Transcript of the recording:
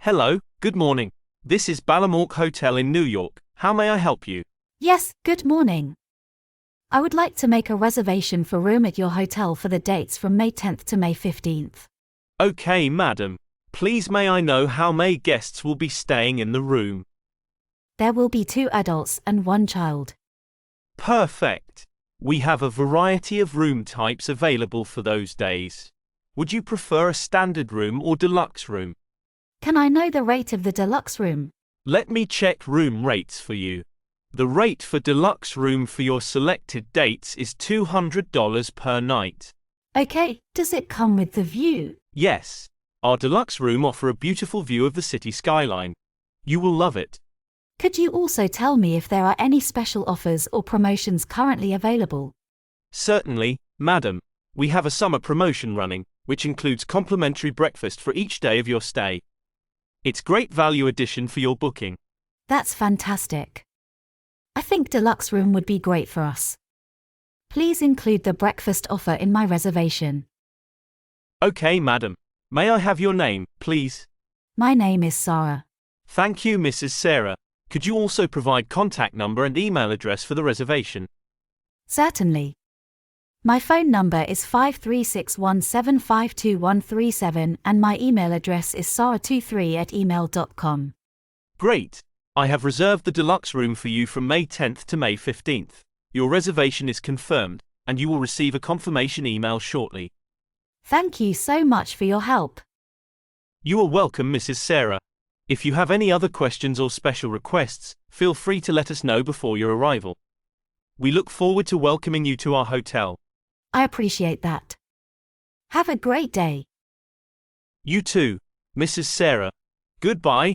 Hello, good morning. This is Ballamork Hotel in New York. How may I help you? Yes, good morning. I would like to make a reservation for room at your hotel for the dates from May 10th to May 15th. Okay, madam. Please may I know how many guests will be staying in the room? There will be 2 adults and 1 child. Perfect. We have a variety of room types available for those days. Would you prefer a standard room or deluxe room? Can I know the rate of the deluxe room? Let me check room rates for you. The rate for deluxe room for your selected dates is $200 per night. Okay, does it come with the view? Yes. Our deluxe room offers a beautiful view of the city skyline. You will love it. Could you also tell me if there are any special offers or promotions currently available? Certainly, madam. We have a summer promotion running, which includes complimentary breakfast for each day of your stay. It's great value addition for your booking. That's fantastic. I think deluxe room would be great for us. Please include the breakfast offer in my reservation. Okay, madam. May I have your name, please? My name is Sarah. Thank you, Mrs. Sarah. Could you also provide contact number and email address for the reservation? Certainly. My phone number is 53617522137 and my email address is sarah23@email.com. Great. I have reserved the deluxe room for you from May 10th to May 15th. Your reservation is confirmed, and you will receive a confirmation email shortly. Thank you so much for your help. You are welcome, Mrs. Sarah. If you have any other questions or special requests, feel free to let us know before your arrival. We look forward to welcoming you to our hotel. I appreciate that. Have a great day. You too, Mrs. Sarah. Goodbye.